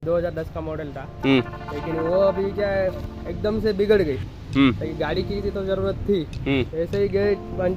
2010 का मॉडल था, लेकिन वो अभी क्या है एकदम से बिगड़ गई। तो गाड़ी की थी तो जरूरत थी, ऐसे ही गए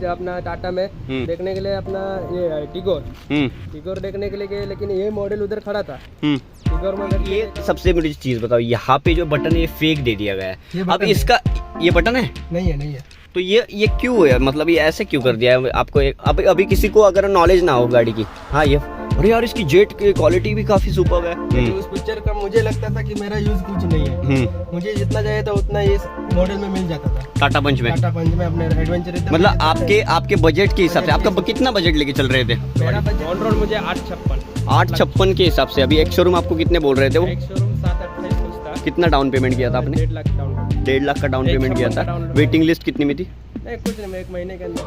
अपना टाटा में देखने के लिए, अपना ये टिगोर देखने के लिए गए, लेकिन ये मॉडल उधर खड़ा था। टिगोर में ये सबसे बड़ी चीज बताओ, यहाँ पे जो बटन है ये फेक दे दिया गया है। अब इसका ये बटन है नहीं है तो ये क्यों है, मतलब ये ऐसे क्यों कर दिया है आपको? अभी किसी को अगर नॉलेज ना हो गाड़ी की, हाँ ये अरे यार इसकी जेट की क्वालिटी भी काफी सुपर्ब है। उस पिक्चर का मुझे लगता था कि मेरा यूज कुछ नहीं है, मुझे जितना चाहिए था उतना इस मॉडल में मिल जाता था। टाटा पंच में अपने एडवेंचर, मतलब आपके बजट के हिसाब से आपका कितना बजट लेके चल रहे थे? मेरा बजट ऑन रोड मुझे 856 के हिसाब से। अभी एक शोरूम आपको कितने बोल रहे थे वो? एक शोरूम 7-8 कुछ था। कितना डाउन पेमेंट किया था आपने? 1.5 लाख का डाउन पेमेंट किया था। वेटिंग लिस्ट कितनी में थी? नहीं कुछ नहीं,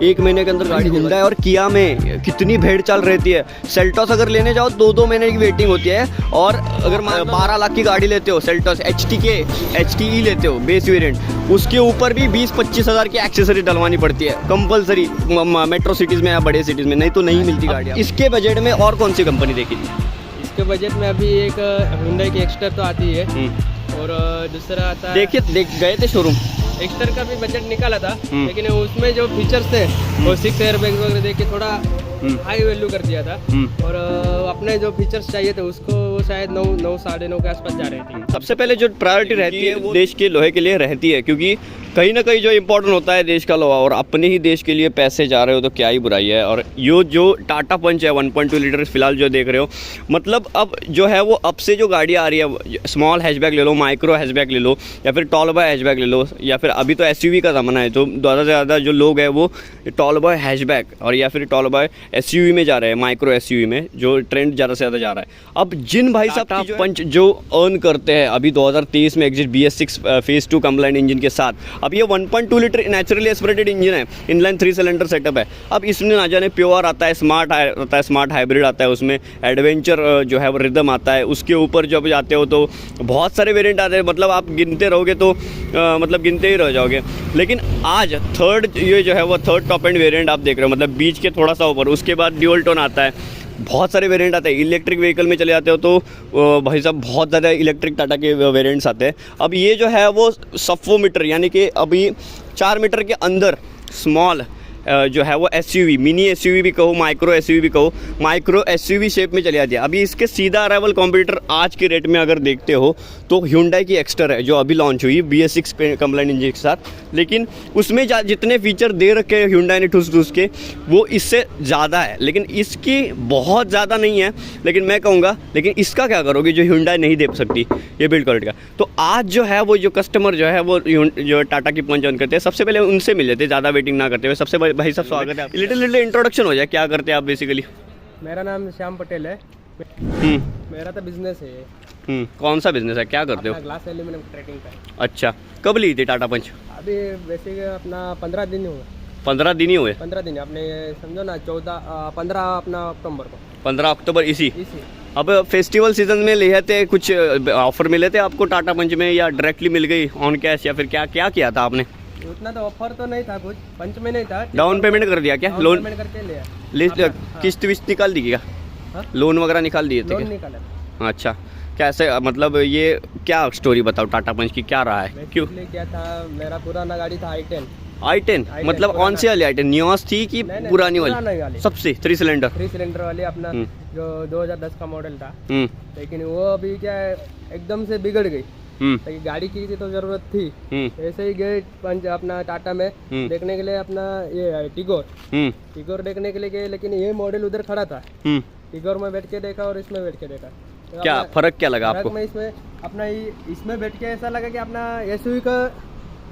एक महीने के अंदर गाड़ी मिल रहा है। और किया में कितनी भीड़ चल रहती है। सेल्टोस अगर लेने जाओ 2-2 महीने की वेटिंग होती है, और अगर 12 लाख की गाड़ी लेते हो सेल्टोस HTE लेते हो बेस वेरिएंट, उसके ऊपर भी 20-25 हज़ार की एक्सेसरी डलवानी पड़ती है कंपलसरी, मेट्रो सिटीज़ में या बड़े सिटीज़ में, नहीं तो नहीं मिलती गाड़ी। इसके बजट में और कौन सी कंपनी देखी थी? इसके बजट में अभी एक Hyundai की एक्स्टर तो आती है, और दूसरा आता है, गए थे शोरूम, एक्स्टर का भी बजट निकाला था, लेकिन उसमें जो फीचर्स थे वो 6 एयरबैग्स वगैरह देख के थोड़ा हाई वैल्यू कर दिया था, और अपने जो फीचर्स चाहिए थे उसको वो शायद 9 साढ़े 9 के आसपास जा रही थी। सबसे पहले जो प्रायोरिटी रहती है वो देश के लोहे के लिए रहती है, क्योंकि कहीं ना कहीं जो इम्पोर्टेंट होता है देश का लोहा, और अपने ही देश के लिए पैसे जा रहे हो तो क्या ही बुराई है। और ये जो टाटा पंच है 1.2 लीटर फिलहाल जो देख रहे हो, मतलब अब जो है वो अब से जो गाड़ी आ रही है, स्मॉल हैचबैक ले लो, माइक्रो हैचबैक ले लो, या फिर टॉल बॉय हैचबैक ले लो, या फिर अभी तो SUV का ज़माना है, तो ज़्यादा से ज़्यादा जो लोग हैं वो टॉल बॉय हैचबैक और या फिर टॉल बॉय SUV में जा रहे हैं, माइक्रो SUV में, जो ट्रेंड ज़्यादा से ज़्यादा जा रहा है। अब जिन भाई साहब पंच जो अर्न करते हैं अभी 2023 में exit BS6 phase 2 complaint engine के साथ, अब ये 1.2 लीटर नेचुरली एस्पिरेटेड इंजन है, इनलाइन 3 सिलेंडर सेटअप है। अब इसमें ना जाने प्योर आता है, स्मार्ट आता है, स्मार्ट हाइब्रिड आता है, उसमें एडवेंचर जो है वो रिदम आता है, उसके ऊपर जब जाते हो तो बहुत सारे वेरिएंट आते हैं, मतलब आप गिनते रहोगे तो मतलब गिनते ही रह जाओगे। लेकिन आज ये जो है वो थर्ड टॉप एंड वेरिएंट आप देख रहे हो, मतलब बीच के थोड़ा सा ऊपर, उसके बाद ड्यूल टोन आता है, बहुत सारे वेरिएंट आते हैं। इलेक्ट्रिक व्हीकल में चले जाते हो तो भाई साहब बहुत ज़्यादा इलेक्ट्रिक टाटा के वेरिएंट्स आते हैं। अब ये जो है वो सफ़ो मीटर, यानी कि अभी 4 मीटर के अंदर स्मॉल जो है वो SUV, मिनी SUV भी कहो, माइक्रो SUV भी कहो, माइक्रो SUV शेप में चले जाती है। अभी इसके सीधा अराइवल कॉम्पिटिटर आज के रेट में अगर देखते हो तो Hyundai की एक्स्टर है जो अभी लॉन्च हुई BS6 कंप्लाइंट इंजन के साथ, लेकिन उसमें जितने फीचर दे रखे हैं Hyundai ने ठूस के वो इससे ज़्यादा है, लेकिन इसकी बहुत ज़्यादा नहीं है। लेकिन मैं कहूँगा, लेकिन इसका क्या करोगे जो Hyundai नहीं दे सकती ये बिल्ड क्वालिटी का। तो आज जो है वो जो कस्टमर जो है वो जो टाटा की पंच ऑन करते हैं, सबसे पहले उनसे मिल लेते, ज़्यादा वेटिंग ना करते हुए। सबसे भाई साहब स्वागत है, लिटिल इंट्रोडक्शन हो जाए, क्या करते हैं आप बेसिकली? मेरा नाम श्याम पटेल है। मेरा तो बिजनेस है। कौन सा बिजनेस है, क्या करते हो? ग्लास एल्यूमिनियम ट्रेडिंग का। अच्छा, कब ली थी टाटा पंच? अभी वैसे अपना 15 दिन हुए। 15 दिन ही हुए? 15 दिन, आपने समझो ना 15 अपना अक्टूबर को। 15 अक्टूबर इसी। अब फेस्टिवल सीजन में लिए थे, कुछ ऑफर मिले थे आपको टाटा पंच में, या डायरेक्टली मिल गई ऑन कैश, या फिर क्या किया था आपने? उतना तो ऑफर तो नहीं था, कुछ पंच में नहीं था। डाउन पेमेंट कर दिया क्या? लोन पेमेंट करके लिया, किस्त विस्त निकाल दी क्या? लोन वगैरह निकाल दिए थे? लोन निकाला। अच्छा, कैसे, मतलब ये क्या स्टोरी बताओ टाटा पंच की, क्या रहा है, क्यों? क्या था, मेरा पुराना गाड़ी था i10, मतलब कौन सी वाली i10? नियोस थी कि पुरानी वाली? सबसे 3 सिलेंडर वाली, अपना जो 2010 का मॉडल था, लेकिन वो अभी क्या है एकदम से बिगड़ गई। तो गाड़ी की थी तो जरूरत थी, ऐसे ही गए अपना टाटा में देखने के लिए, अपना ये टिगोर देखने के लिए गए, लेकिन ये मॉडल उधर खड़ा था। टिगोर में बैठ के देखा और इसमें बैठ के देखा, तो क्या फर्क क्या लगा आपको? इसमें अपना इसमें बैठ के ऐसा लगा कि अपना SUV का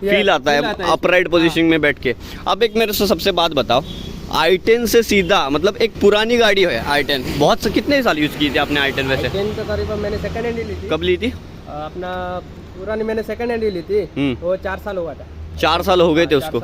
फील आता है अपराइट पोजीशन में बैठ के। अब एक मेरे से सबसे बात बताओ, i10 से सीधा, मतलब एक पुरानी गाड़ी है i10, बहुत कितने साल यूज की थी आपने i10? वैसे i10 का करीबन मैंने सेकंड हैंड ही ली थी। कब ली थी? अपना पुरानी मैंने सेकंड हैंड ही ली थी, वो 4 साल हुआ था। 4 साल हो गए थे उसको?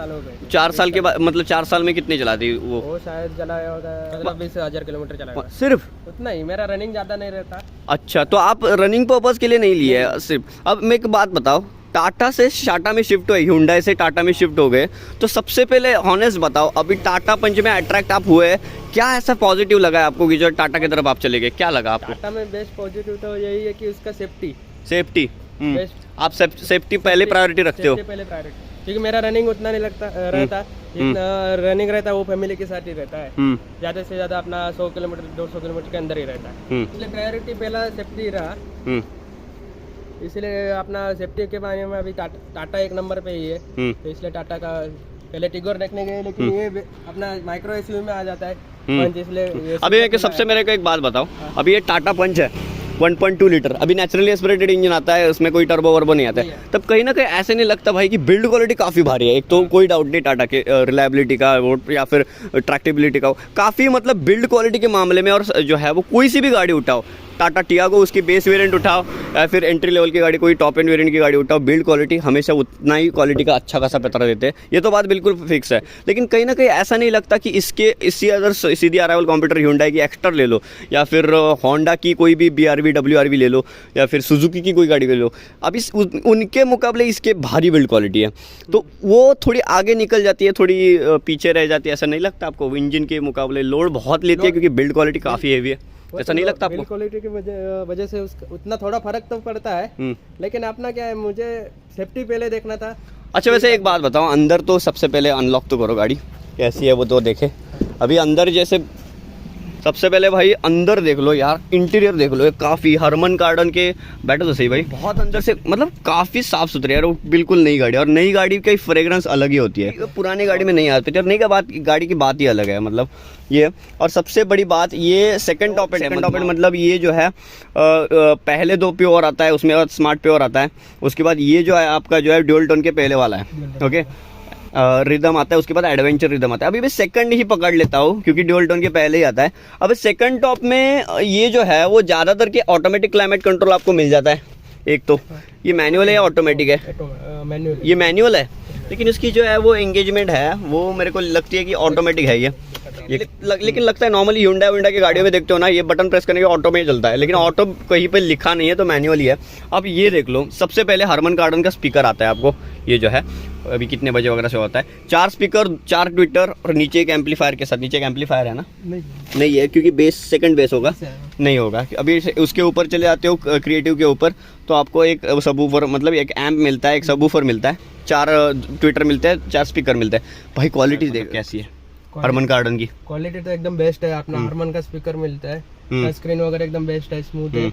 4 साल के बाद, मतलब 4 साल में कितने चलाती वो शायद चलाया होगा 20,000 किलोमीटर चलाया। सिर्फ उतना ही, मेरा रनिंग ज़्यादा नहीं रहता। अच्छा, तो आप रनिंग पर्पज के लिए नहीं लिए सिर्फ। अब मैं एक बात बताओ, टाटा से टाटा में शिफ्ट हुए, Hyundai से टाटा में शिफ्ट हो गए, तो सबसे पहले हॉनेस्ट बताओ, अभी टाटा पंच में अट्रैक्ट आप हुए क्या ऐसा पॉजिटिव लगा है आपको कि जो टाटा की तरफ आप चले गए, क्या लगा आपको? टाटा में बेस्ट पॉजिटिव तो यही है कि उसका सेफ्टी सेफ्टी। बेस्ट, आप सेफ्टी पहले प्रायोरिटी रखते हो? पहले प्रायोरिटी, क्योंकि मेरा रनिंग उतना नहीं रहता जितना रनिंग रहता है वो फैमिली के साथ ही रहता है। ज़्यादा से ज़्यादा अपना 100 किलोमीटर 200 किलोमीटर के अंदर ही रहता है, इसलिए प्रायोरिटी पहला सेफ्टी रहा। इसलिए अपना सेफ्टी के बारे में अभी टाटा एक नंबर पे ही है, तो इसलिए टाटा का पहले टिगोर देखने गए, लेकिन ये अपना माइक्रो एसयूवी में आ जाता है पंच, इसलिए अभी सबसे मेरे को एक बात बताओ, अभी ये टाटा पंच है 1.2 लीटर, अभी नेचुरली एस्पिरेटेड इंजन आता है, उसमें कोई टर्बो वर्बो नहीं आता है, तब कहीं ना कहीं ऐसे नहीं लगता भाई कि बिल्ड क्वालिटी काफ़ी भारी है? एक तो कोई डाउट नहीं टाटा के रिलायबिलिटी का वो या फिर ट्रैक्टेबिलिटी का, काफ़ी मतलब बिल्ड क्वालिटी के मामले में, और जो है वो कोई सी भी गाड़ी उठाओ, टाटा टियागो उसकी बेस वेरिएंट उठाओ या फिर एंट्री लेवल की गाड़ी कोई टॉप एंड वेरिएंट की गाड़ी उठाओ, बिल्ड क्वालिटी हमेशा उतना ही क्वालिटी का अच्छा खासा पैतरा देते हैं, ये तो बात बिल्कुल फिक्स है। लेकिन कहीं ना कहीं ऐसा नहीं लगता कि इसी अदर सीधी अराइवल कॉम्पिटिटर Hyundai की एक्स्ट्रा ले लो या फिर होंडा की कोई भी BRV WRV ले लो या फिर सुजुकी की कोई गाड़ी ले लो, अब उनके मुकाबले इसके भारी बिल्ड क्वालिटी है, तो वो थोड़ी आगे निकल जाती है, थोड़ी पीछे रह जाती है, ऐसा नहीं लगता आपको? इंजन के मुकाबले लोड बहुत लेती है क्योंकि बिल्ड क्वालिटी काफ़ी हेवी है, ऐसा नहीं लगता आपको? क्वालिटी की वजह से उतना थोड़ा फर्क तो पड़ता है, लेकिन अपना क्या है, मुझे सेफ्टी पहले देखना था। अच्छा वैसे एक बात बताओ, अंदर तो सबसे पहले अनलॉक तो करो गाड़ी, कैसी है वो तो देखे। अभी अंदर जैसे सबसे पहले भाई अंदर देख लो यार, इंटीरियर देख लो, काफ़ी हरमन गार्डन के बैठो तो सही भाई, बहुत अंदर से मतलब काफ़ी साफ़ सुथरे यार, वो बिल्कुल नई गाड़ी, और नई गाड़ी की फ्रेग्रेंस अलग ही होती है, पुरानी गाड़ी में नहीं आती, और नई गाड़ी की बात ही अलग है मतलब ये। और सबसे बड़ी बात ये सेकंड टॉप एंड मतलब ये जो है पहले 2 प्योर आता है, उसमें बाद स्मार्ट प्योर आता है, उसके बाद ये जो है आपका जो है ड्यूल टोन के पहले वाला है, ओके, रिदम आता है, उसके बाद एडवेंचर रिदम आता है। अभी मैं सेकंड ही पकड़ लेता हूँ क्योंकि ड्यूल टोन के पहले ही आता है। अब सेकंड टॉप में ये जो है वो ज़्यादातर के ऑटोमेटिक क्लाइमेट कंट्रोल आपको मिल जाता है। एक तो ये मैनुअल है या ऑटोमेटिक है? ये मैनुअल है, लेकिन इसकी जो है वो एंगेजमेंट है वो मेरे को लगती है कि ऑटोमेटिक है ये लेकिन लगता है नॉर्मली Hyundai की गाड़ियों में देखते हो ना, ये बटन प्रेस करने के ऑटो में ही चलता है, लेकिन ऑटो कहीं पे लिखा नहीं है तो मैनुअल ही है। अब ये देख लो, सबसे पहले हरमन गार्डन का स्पीकर आता है आपको, ये जो है अभी कितने बजे वगैरह से होता है, 4 स्पीकर 4 ट्विटर और नीचे एक एम्पलीफायर के साथ। नीचे एक एम्पलीफायर है ना? नहीं है क्योंकि बेस सेकंड बेस होगा, नहीं होगा। अभी उसके ऊपर चले जाते हो क्रिएटिव के ऊपर तो आपको एक सबवूफर मतलब एक एम्प मिलता है, एक सबवूफर मिलता है, 4 ट्विटर मिलते हैं, 4 स्पीकर मिलते हैं। भाई क्वालिटी देख कैसी है हरमन गार्डन की? क्वालिटी तो एकदम बेस्ट है, अपना हरमन का स्पीकर मिलता है, टच स्क्रीन वगैरह एकदम बेस्ट है, स्मूथ है,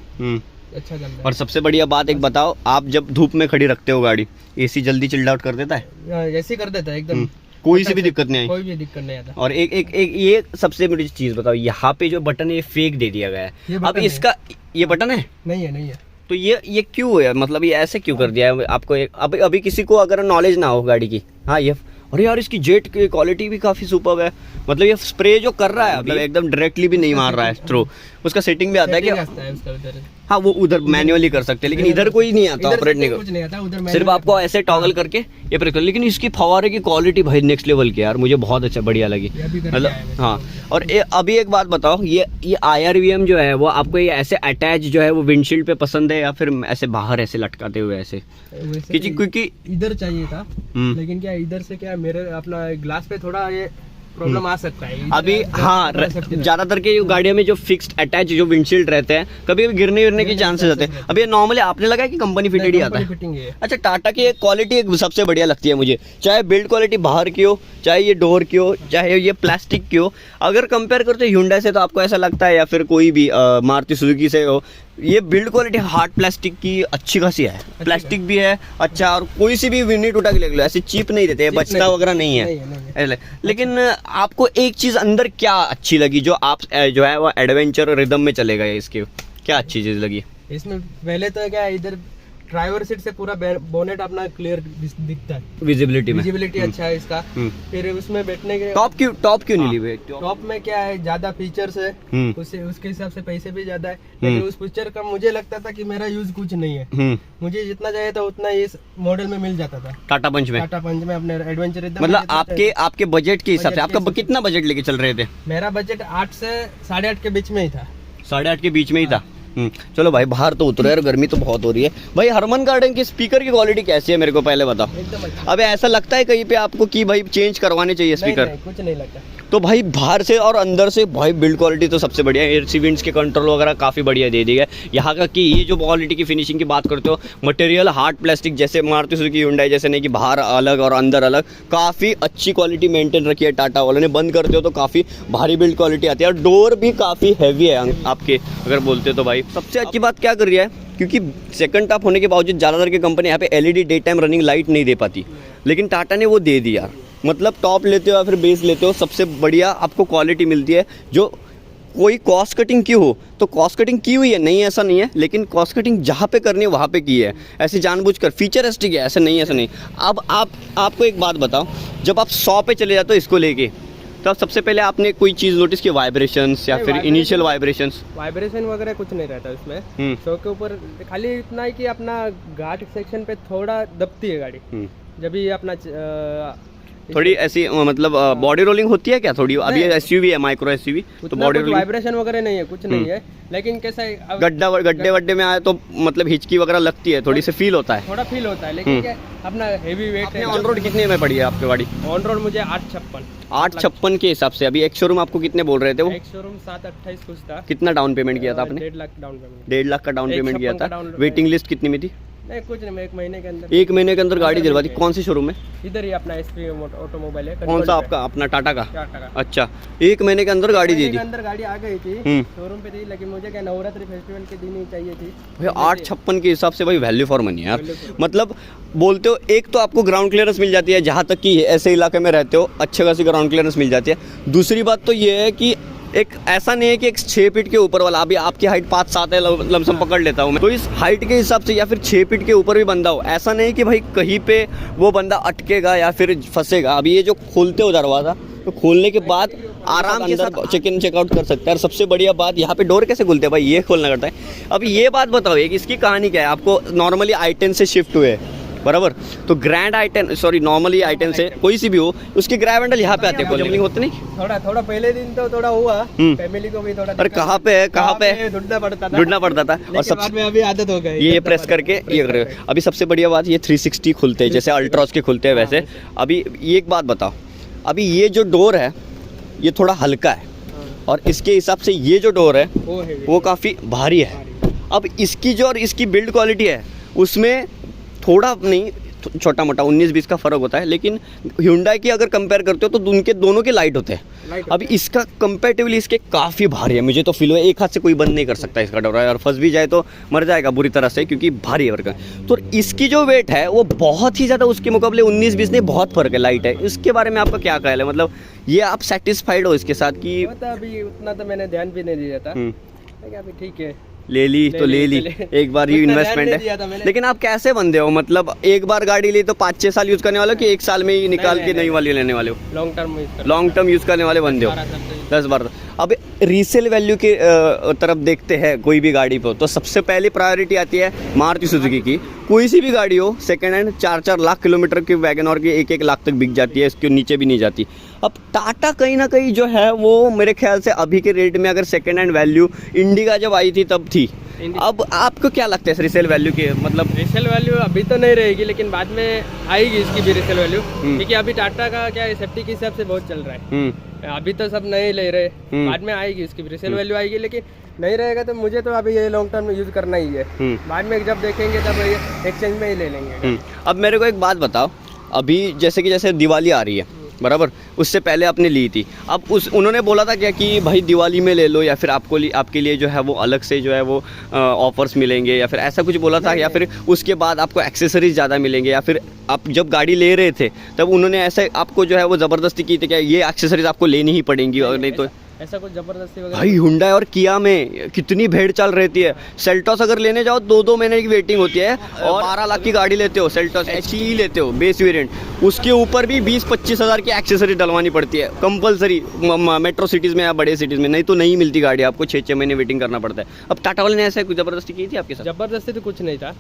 अच्छा चल रहा है। और सबसे बढ़िया बात एक बताओ, आप जब धूप में खड़ी रखते हो गाड़ी, एसी जल्दी चिल्ड आउट कर देता है? ऐसे कर देता है एकदम, कोई सी भी दिक्कत नहीं आई, कोई भी दिक्कत नहीं आता। और एक ये सबसे बड़ी चीज बताओ, यहाँ पे जो बटन है ये फेक दे दिया गया है। अब इसका ये बटन है नहीं है तो ये क्यों है, मतलब ये ऐसे क्यों कर दिया है आपको? अभी किसी को अगर नॉलेज ना हो गाड़ी की, हाँ ये अरे यार इसकी जेट की क्वालिटी भी काफ़ी सुपर्ब है, मतलब ये स्प्रे जो कर रहा है मतलब एकदम डायरेक्टली भी नहीं मार रहा है थ्रू, उसका सेटिंग भी आता है कि हाँ वो उधर मैन्युअली कर सकते हैं, लेकिन इधर कोई नहीं आता ऑपरेट नहीं आता, सिर्फ आपको ऐसे टॉगल करके ये प्रेस कर। लेकिन इसकी फवारे की क्वालिटी भाई नेक्स्ट लेवल की यार, मुझे बहुत अच्छा बढ़िया लगी मतलब हाँ। और अभी एक बात बताओ, ये IRVM जो है वो आपको ये ऐसे अटैच जो है वो विंडशील्ड पे पसंद है या फिर ऐसे बाहर ऐसे लटकाते हुए ऐसे? क्योंकि इधर चाहिए था, लेकिन क्या इधर से क्या मेरे अपना ग्लास पे थोड़ा ये प्रॉब्लम आ सकता है अभी। हाँ ज्यादातर के गाड़ियों में जो फिक्स्ड अटैच जो विंडशील्ड रहते हैं कभी गिरने के चांसेस होते हैं। अभी नॉर्मली आपने लगा कि कंपनी फिटेड ही आता है? अच्छा टाटा की क्वालिटी एक सबसे बढ़िया लगती है मुझे, चाहे बिल्ड क्वालिटी बाहर की हो, चाहे ये डोर की हो, चाहे ये प्लास्टिक की हो। अगर कंपेयर करते हो Hyundai से तो आपको ऐसा लगता है या फिर कोई भी मारुति सुजुकी से हो, ये बिल्ड क्वालिटी हार्ड प्लास्टिक की अच्छी खासी है, प्लास्टिक भी है अच्छा, और कोई सी भी यूनिट उठा के ले लो, ऐसे चीप नहीं देते, बचता वगैरह नहीं है। लेकिन आपको एक चीज अंदर क्या अच्छी लगी जो आप जो है वो एडवेंचर रिदम में चले गए, इसके क्या अच्छी चीज लगी इसमें? पहले तो क्या इधर ड्राइवर सीट से पूरा बोनेट अपना क्लियर दिखता है, विजिबिलिटी अच्छा है इसका। फिर उसमें बैठने के टॉप क्यों नहीं ली? टॉप में क्या है ज्यादा फीचर्स है, उसके हिसाब से पैसे भी ज्यादा है, लेकिन उस फीचर का मुझे लगता था कि मेरा यूज कुछ नहीं है, मुझे जितना चाहिए था उतना इस मॉडल में मिल जाता था टाटा पंच में अपने एडवेंचर। मतलब आपके बजट के हिसाब से आपका कितना बजट लेके चल रहे थे? मेरा बजट 8 से 8.5 के बीच में ही था, 8.5 के बीच में ही था। चलो भाई बाहर तो उतरो यार, गर्मी तो बहुत हो रही है। भाई हरमन गार्डन के स्पीकर की क्वालिटी कैसी है मेरे को पहले बताओ। अब ऐसा लगता है कहीं पे आपको कि भाई चेंज करवाने चाहिए स्पीकर? कुछ नहीं लगता। तो भाई बाहर से और अंदर से भाई बिल्ड क्वालिटी तो सबसे बढ़िया है। एयर सी विंड्स के कंट्रोल वगैरह काफ़ी बढ़िया दे दिया है। यहाँ का कि ये जो क्वालिटी की फिनिशिंग की बात करते हो, मटेरियल हार्ड प्लास्टिक जैसे मारुति सुजुकी हुंडई जैसे नहीं कि बाहर अलग और अंदर अलग, काफ़ी अच्छी क्वालिटी मेंटेन रखी है टाटा वालों ने। बंद करते हो तो काफ़ी भारी बिल्ड क्वालिटी आती है और डोर भी काफ़ी हैवी है आपके अगर बोलते हो तो। भाई सबसे अच्छी बात क्या कर रही है, क्योंकि सेकंड टॉप होने के बावजूद ज़्यादातर की कंपनी यहाँ पे LED day time running light नहीं दे पाती, लेकिन टाटा ने वो दे दिया। मतलब टॉप लेते हो या फिर बेस लेते हो, सबसे बढ़िया आपको क्वालिटी मिलती है। जो कोई कॉस्ट कटिंग की हो तो कॉस्ट कटिंग की हुई है, नहीं ऐसा नहीं है, लेकिन कॉस्ट कटिंग जहाँ पे करनी है वहाँ पे की है, ऐसे जानबूझकर फीचरिस्टिक है, ऐसा नहीं, ऐसा नहीं। अब आपको एक बात बताओ, जब आप 100 पे चले जाते हो इसको लेके, तो सबसे पहले आपने कोई चीज़ नोटिस की, वाइब्रेशंस या फिर इनिशियल वाइब्रेशंस? वाइब्रेशन वगैरह कुछ नहीं रहता इसमें। शो के ऊपर खाली इतना है कि अपना घाट सेक्शन पे थोड़ा दबती है गाड़ी, जब भी अपना थोड़ी ऐसी मतलब बॉडी रोलिंग होती है क्या थोड़ी? अभी एसयूवी है, माइक्रो एसयूवी, तो बॉडी रोलिंग वाइब्रेशन वगैरह नहीं है, कुछ नहीं है। लेकिन कैसा है, गड्ढे वड्डे में आए तो मतलब हिचकी वगैरह लगती है, थोड़ी से फील होता है, थोड़ा फील होता है। लेकिन क्या अपना हेवी वेट है। ऑन रोड कितने में पड़ी है आपकी गाड़ी? ऑन रोड मुझे 856 856 के हिसाब से। अभी एक शोरूम आपको कितने बोल रहे थे वो? एक शोरूम 728 कुछ था। कितना डाउन पेमेंट किया था आपने? 1.5 लाख डाउन पेमेंट। 1.5 लाख का डाउन पेमेंट किया था। वेटिंग लिस्ट कितनी में थी? नहीं कुछ नहीं, 1 महीने के अंदर। 1 महीने के अंदर गाड़ी दिलवा दी। कौन सी शोरूम में? इधर ही अपना एसपी ऑटोमोबाइल है। कौन सा आपका? अपना टाटा का? टाटा का। अच्छा, 1 महीने के अंदर गाड़ी दे दी। अंदर गाड़ी आ गई थी, शोरूम पे थी, लेकिन मुझे क्या नवरात्रि फेस्टिवल के दिन ही चाहिए थी। भाई 856 के हिसाब से भाई वैल्यू फॉर मनी यार। मतलब बोलते हो, एक तो आपको ग्राउंड क्लियरेंस मिल जाती है, जहाँ तक कि ऐसे इलाके में रहते हो अच्छे खासी ग्राउंड क्लियरेंस मिल जाती है। दूसरी बात तो ये है कि एक ऐसा नहीं है कि एक 6 फीट के ऊपर वाला, अभी आपकी हाइट 5-7 है, लमसम पकड़ लेता हूँ मैं, तो इस हाइट के हिसाब से या फिर 6 फीट के ऊपर भी बंदा हो, ऐसा नहीं कि भाई कहीं पे वो बंदा अटकेगा या फिर फंसेगा। अभी ये जो खोलते हो दरवाज़ा, तो खोलने के बाद आराम के साथ चेक इन चेकआउट कर सकता है। और सबसे बढ़िया बात, यहाँ पे डोर कैसे खुलते हैं भाई, ये खोलना करता है। अब ये बात बताओ, एक इसकी कहानी क्या है। आपको नॉर्मली i10 से शिफ्ट हुए बराबर, तो grand i10 sorry normally i10 से कोई सी भी हो, उसके ग्रैब हैंडल यहाँ पे आते हैं, खोलने होते नहीं? थोड़ा पहले दिन तो थोड़ा हुआ, फैमिली को भी थोड़ा। अरे कहाँ पे है, कहाँ पे ढूंढना पड़ता था। और सबसे अभी आदत हो गई, ये प्रेस करके ये कर रहे हो। अभी सबसे बढ़िया बात, ये 360 खुलते हैं जैसे अल्ट्रॉस के खुलते हैं वैसे। अभी ये एक बात बताओ, अभी ये जो डोर है ये थोड़ा हल्का है, और इसके हिसाब से ये जो डोर है वो काफ़ी भारी है। अब इसकी जो और इसकी बिल्ड क्वालिटी है उसमें थोड़ा नहीं, छोटा मोटा 19-20 का फ़र्क होता है, लेकिन Hyundai की अगर कंपेयर करते हो तो उनके दोनों के लाइट होते हैं। अब इसका कंपेरेटिवली इसके काफ़ी भारी है, मुझे तो फील हुआ एक हाथ से कोई बंद नहीं कर सकता इसका डोर, और फंस भी जाए तो मर जाएगा बुरी तरह से, क्योंकि भारी है वर्क। तो इसकी जो वेट है वो बहुत ही ज़्यादा, उसके मुकाबले 19-20 में बहुत फ़र्क है, लाइट है। इसके बारे में आपका क्या ख्याल है? मतलब ये आप सेटिस्फाइड हो इसके साथ कि? अभी उतना तो मैंने ध्यान भी नहीं दिया था, अभी ठीक है, ले ली तो ले ली, एक बार ही इन्वेस्टमेंट है। लेकिन आप कैसे बंदे हो, मतलब एक बार गाड़ी ली तो 5-6 साल यूज़ करने वाले हो कि 1 साल में ही निकाल के नई वाली लेने वाले हो? लॉन्ग टर्म यूज़ करने वाले बंदे हो, 10 बार। अब रीसेल वैल्यू की तरफ देखते हैं कोई भी गाड़ी पर, तो सबसे पहली प्रायोरिटी आती है मारुति सुजुकी की। कोई सी भी गाड़ी हो सेकेंड हैंड 4-4 लाख किलोमीटर की वैगन और की 1-1 लाख तक बिक जाती है, इसके नीचे भी नहीं जाती। अब टाटा कहीं ना कहीं जो है वो मेरे ख्याल से अभी के रेट में, अगर सेकेंड हैंड वैल्यू इंडिका जब आई थी तब थी, अब आपको क्या लगता है रिसेल वैल्यू की? मतलब रिसेल वैल्यू अभी तो नहीं रहेगी, लेकिन बाद में आएगी इसकी भी रिसेल वैल्यू, क्योंकि अभी टाटा का क्या है, सेफ्टी के हिसाब से बहुत चल रहा है। अभी तो सब नहीं ले रहे, बाद में आएगी इसकी भी रिसेल वैल्यू आएगी, लेकिन नहीं रहेगा तो मुझे तो अभी ये लॉन्ग टर्म में यूज करना ही है। बाद में जब देखेंगे तब एक्सचेंज में ही ले लेंगे। अब मेरे को एक बात बताओ, अभी जैसे दिवाली आ रही है बराबर, उससे पहले आपने ली थी, अब उन्होंने बोला था क्या कि भाई दिवाली में ले लो, या फिर आपके लिए जो है वो अलग से जो है वो ऑफर्स मिलेंगे, या फिर ऐसा कुछ बोला था? या फिर उसके बाद आपको एक्सेसरीज ज़्यादा मिलेंगे, या फिर आप जब गाड़ी ले रहे थे तब उन्होंने ऐसे आपको जो है वो ज़बरदस्ती की थी क्या ये एक्सेसरीज आपको लेनी ही पड़ेंगी, और नहीं तो ऐसा कुछ जबरदस्ती वगैरह? भाई Hyundai और Kia में कितनी भेड़ चाल रहती है। सेल्टॉस अगर लेने जाओ 2-2 महीने की वेटिंग होती है, और 12 लाख की गाड़ी लेते हो, सेल्टॉस HE लेते हो बेस वेरिएंट, उसके ऊपर भी 20-25 हज़ार की एक्सेसरी डलवानी पड़ती है कंपलसरी, मेट्रो सिटीज़ में या बड़े सिटीज़ में, नहीं तो नहीं मिलती गाड़ी, आपको 6-6 महीने वेटिंग करना पड़ता है। अब टाटा वाले ने ऐसा कुछ जबरदस्ती की थी आपके साथ? जबरदस्ती तो कुछ नहीं था,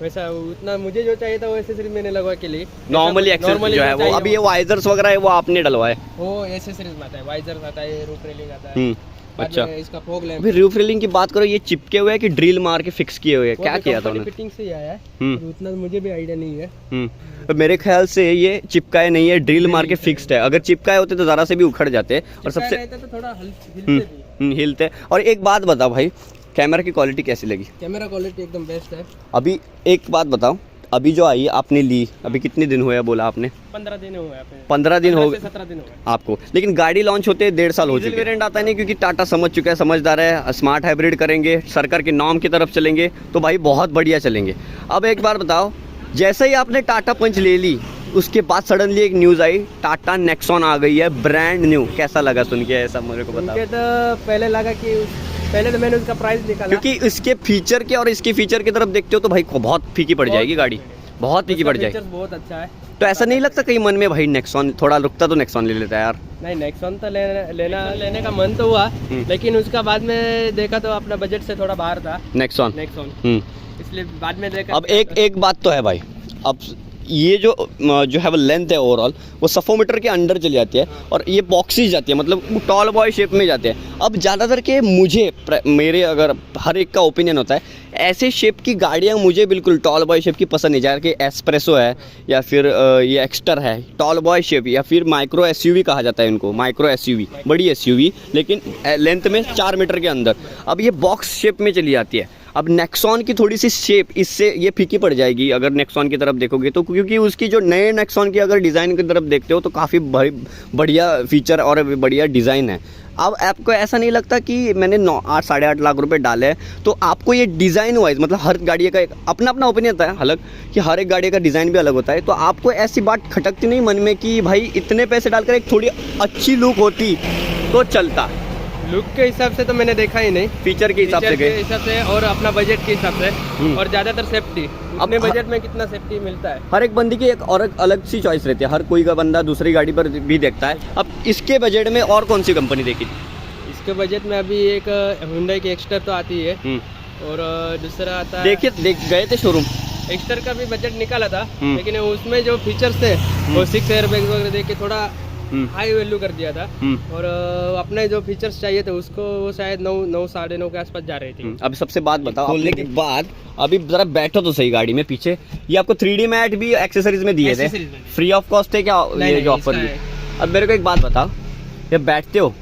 वैसा उतना मुझे जो चाहिए था वो एक्सेसरी मैंने लगवा के लिए। नॉर्मली एक्सेसरी जो है वो, अभी ये वाइजर्स वगैरह है वो आपने डलवाए? वो एक्सेसरीज में आता है, वाइजर्स आता है, रूफ रेलिंग आता है, अच्छा। इसका फॉग लैंप। अभी रूफ रेलिंग की बात करो, ये चिपके हुए है कि ड्रिल मार के फिक्स किए हुए हैं, क्या किया था उन्होंने? फिटिंग से ही आया है, हम्म। उतना मुझे भी आइडिया नहीं है। तो मेरे ख्याल से ये चिपकाए नहीं है, ड्रिल मार के फिक्स्ड है। अगर चिपकाए होते तो जरा से भी उखड़ जाते। और सबसे रहता तो थोड़ा हिलते भी। हिलते। और एक बात बताओ भाई, कैमरा की क्वालिटी कैसी लगी? कैमरा क्वालिटी एकदम बेस्ट है। अभी एक बात बताओ, अभी जो आई आपने ली, अभी कितने दिन हुए बोला आपने? 15 दिन हुए हैं। 15 दिन हो गए 17 दिन हुए आपको, लेकिन गाड़ी लॉन्च होते 1.5 साल हो चुके। वेरिएंट आता नहीं क्योंकि टाटा समझ चुका है, समझदार है, स्मार्ट हाइब्रिड करेंगे, सरकार के नॉर्म की तरफ चलेंगे तो भाई बहुत बढ़िया चलेंगे। अब एक बार बताओ, जैसे ही आपने टाटा पंच ले ली उसके बाद सडनली एक न्यूज़ आई, टाटा नेक्सॉन आ गई है ब्रांड न्यू। कैसा लगा सुन के ऐसा, मुझे को बताओ। मुझे तो पहले लगा कि पहले तो मैंने उसका प्राइस निकाला, क्योंकि इसके फीचर के और इसके फीचर की तरफ देखते हो तो भाई बहुत फीकी पड़ जाएगी गाड़ी, बहुत फीकी पड़ जाएगी। बहुत अच्छा है। तो ऐसा नहीं लगता कहीं मन में भाई नेक्सॉन थोड़ा रुकता तो नेक्सॉन ले लेता है यार? नहीं, नेक्सॉन तो लेने का मन तो हुआ, लेकिन उसका बाद में देखा तो अपना बजट से थोड़ा बाहर था नेक्सॉन। इसलिए बाद में देखा। अब एक बात तो है भाई, अब ये जो है वो लेंथ है ओवरऑल वो सफोमीटर के अंडर चली जाती है और ये बॉक्सी जाती है, मतलब टॉल बॉय शेप में जाते हैं। अब ज़्यादातर के मेरे अगर हर एक का ओपिनियन होता है, ऐसे शेप की गाड़ियाँ मुझे बिल्कुल टॉल बॉय शेप की पसंद नहीं। जैसे कि एस्प्रेसो है या फिर ये एक्स्टर है, टॉल बॉय शेप, या फिर माइक्रो एसयूवी कहा जाता है इनको, माइक्रो एसयूवी, बड़ी एसयूवी लेकिन लेंथ में 4 मीटर के अंदर। अब ये बॉक्स शेप में चली जाती है। अब नेक्सॉन की थोड़ी सी शेप इससे ये फीकी पड़ जाएगी अगर नेक्सॉन की तरफ देखोगे तो, क्योंकि उसकी जो नए नेक्सॉन की अगर डिज़ाइन की तरफ देखते हो तो काफ़ी बढ़िया फीचर और बढ़िया डिज़ाइन है। अब आपको ऐसा नहीं लगता कि मैंने 8 साढ़े 8 लाख रुपए डाले हैं तो आपको ये डिज़ाइन वाइज, मतलब हर गाड़ी का एक अपना अपना ओपिनियन होता है, हालांकि कि हर एक गाड़ी का डिज़ाइन भी अलग होता है, तो आपको ऐसी बात खटकती नहीं मन में कि भाई इतने पैसे डालकर एक थोड़ी अच्छी लुक होती तो चलता? लुक के हिसाब से तो मैंने देखा ही नहीं, फीचर के हिसाब से गए, हिसाब से और अपना बजट के हिसाब से, और ज़्यादातर सेफ्टी, अपने बजट में कितना सेफ्टी मिलता है। हर एक बंदे की एक और अलग सी चॉइस रहती है, हर कोई का बंदा दूसरी गाड़ी पर भी देखता है। अब इसके बजट में और कौन सी कंपनी देखी थी? इसके बजट में अभी एक हुंडई की एक्स्टर तो आती है, और दूसरा आता है, गए थे शोरूम, एक्स्टर का भी बजट निकाला था, लेकिन उसमें जो फीचर्स थे वो 6 एयरबैग वगैरह देख के थोड़ा हाई वैल्यू कर दिया था, और अपने जो फीचर्स चाहिए थे उसको वो शायद 9 साढ़े 9 के आसपास जा रही थी। अब सबसे बात बताओ, खोलने के बाद अभी जरा बैठो तो सही गाड़ी में पीछे, ये आपको 3D मैट भी एक्सेसरीज में दिए थे, फ्री ऑफ कॉस्ट थे क्या ये जो ऑफर? अब मेरे को एक बात बताओ, जब बैठते हो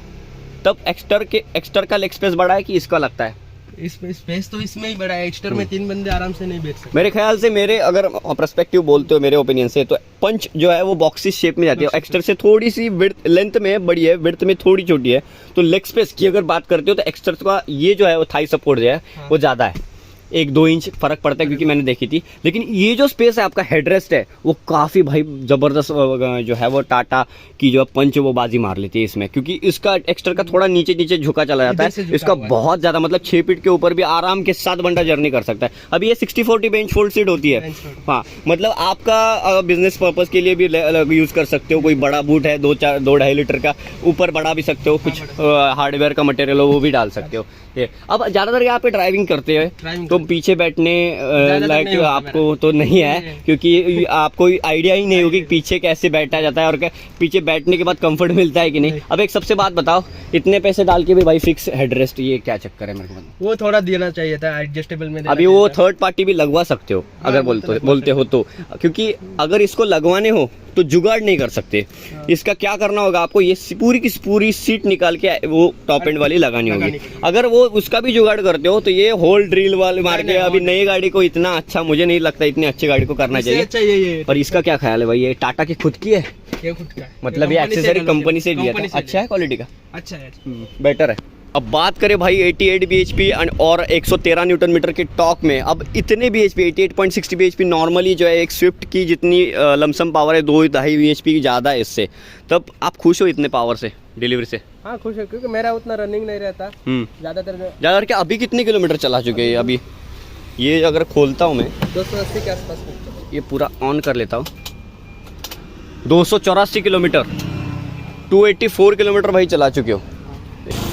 तब एक्स्टर का लेग स्पेस बड़ा है कि इसका लगता है? स्पेस तो इसमें ही बड़ा है, एक्स्टर में 3 बंदे आराम से नहीं बैठ सकते मेरे ख्याल से। मेरे अगर पर्सपेक्टिव बोलते हो मेरे ओपिनियन से तो पंच जो है वो बॉक्सी शेप में जाती है, एक्स्टर से थोड़ी सी लेंथ में बड़ी है, विड्थ में थोड़ी छोटी है। तो लेग स्पेस की अगर बात करते हो तो एक्स्टर का ये जो है वो थाई सपोर्ट जो है वो ज़्यादा है, 1-2 इंच फर्क पड़ता है क्योंकि मैंने देखी थी। लेकिन ये जो स्पेस है आपका हेडरेस्ट है वो काफ़ी भाई ज़बरदस्त जो है वो टाटा की जो पंच वो बाजी मार लेती है इसमें, क्योंकि इसका एक्स्टर का थोड़ा नीचे झुका चला जाता है, इसका बहुत ज़्यादा, मतलब 6 फीट के ऊपर भी आराम के साथ बंदा जर्नी कर सकता है। अब ये 60-40 बेंच फोल्ड सीट होती है, हाँ, मतलब आपका बिजनेस पर्पज़ के लिए भी यूज़ कर सकते हो। कोई बड़ा बूट है 2-2.5 लीटर का, ऊपर बढ़ा भी सकते हो, कुछ हार्डवेयर का मटेरियल हो वो भी डाल सकते हो। अब ज़्यादातर यहाँ पे ड्राइविंग करते हैं तो पीछे बैठने लायक आपको तो नहीं है, क्योंकि आपको आइडिया ही नहीं होगी पीछे कैसे बैठा जाता है और पीछे बैठने के बाद कंफर्ट मिलता है कि नहीं। अब एक सबसे बात बताओ, इतने पैसे डाल के भी भाई फिक्स हेडरेस्ट, ये क्या चक्कर है? मेरे को वो थोड़ा देना चाहिए था, एडजस्टेबल में। अभी वो थर्ड पार्टी भी लगवा सकते हो अगर बोलते हो तो, क्योंकि अगर इसको लगवाने हो तो जुगाड़ नहीं कर सकते। इसका क्या करना होगा आपको, ये पूरी की पूरी सीट निकाल के वो टॉप एंड वाली लगानी होगी। अगर वो उसका भी जुगाड़ करते हो तो ये होल ड्रिल वाले मार के अभी नई गाड़ी को इतना अच्छा मुझे नहीं लगता, इतनी अच्छी गाड़ी को करना चाहिए। पर इसका क्या ख्याल है भाई, ये टाटा की खुद की है? ये खुद का है, मतलब ये एक्सेसरी कंपनी से लिया था, अच्छा है क्वालिटी का, अच्छा है, बेटर है। अब बात करें भाई 88 bhp और 113 न्यूटन मीटर के टॉर्क में, अब इतने bhp 88.60 bhp नॉर्मली जो है एक स्विफ्ट की जितनी लमसम पावर है 2.5 bhp ज़्यादा है इससे, तब आप खुश हो इतने पावर से, डिलीवरी से? हाँ खुश है, क्योंकि मेरा उतना रनिंग नहीं रहता ज़्यादातर क्या। अभी कितने किलोमीटर चला चुके हैं? अभी ये अगर खोलता हूँ मैं 280 के आसपास, ये पूरा ऑन कर लेता हूँ, 284 किलोमीटर, 284 किलोमीटर भाई चला चुके हो,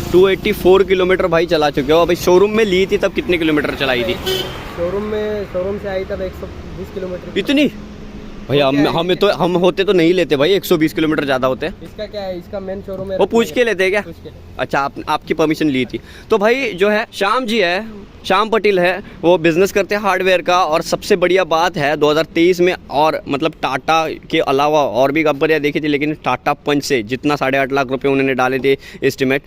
284 किलोमीटर भाई चला चुके हो। अभी शोरूम में ली थी तब कितने किलोमीटर चलाई थी? शोरूम से आई तब 120 किलोमीटर। इतनी? भैया हम होते तो नहीं लेते भाई, 120 किलोमीटर ज़्यादा होते हैं। इसका क्या है, इसका मेन शोरूम है, वो पूछ के लेते हैं क्या? पूछ के। अच्छा, आपकी परमिशन ली थी। तो भाई जो है श्याम जी है, श्याम पटेल है, वो बिज़नेस करते हैं हार्डवेयर का। और सबसे बढ़िया बात है 2023 में, और मतलब टाटा के अलावा और भी कंपनियाँ देखी थी, लेकिन टाटा पंच से जितना 8.5 लाख रुपए उन्होंने डाले थे एस्टिमेट,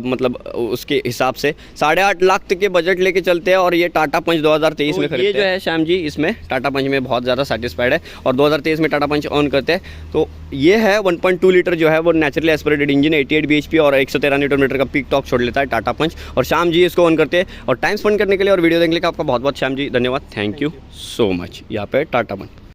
मतलब उसके हिसाब से 8.5 लाख तक के बजट लेके चलते हैं। और ये टाटा पंच 2023 में खरीदते हैं। ये जो है श्याम जी इसमें टाटा पंच में बहुत ज़्यादा सेटिस्फाइड है और 2023 में टाटा पंच ऑन करते हैं। तो ये है 1.2 लीटर जो है वो नेचुरली एस्पिरेटेड इंजन, 88 bhp और 113 न्यूटन मीटर का पीक टॉर्क छोड़ लेता है टाटा पंच। और श्याम जी इसको ऑन करते हैं। और टाइम स्पेंड करने के लिए और वीडियो देखने के लिए आपका बहुत बहुत श्याम जी धन्यवाद, थैंक यू सो मच। यहाँ पे टाटा पंच।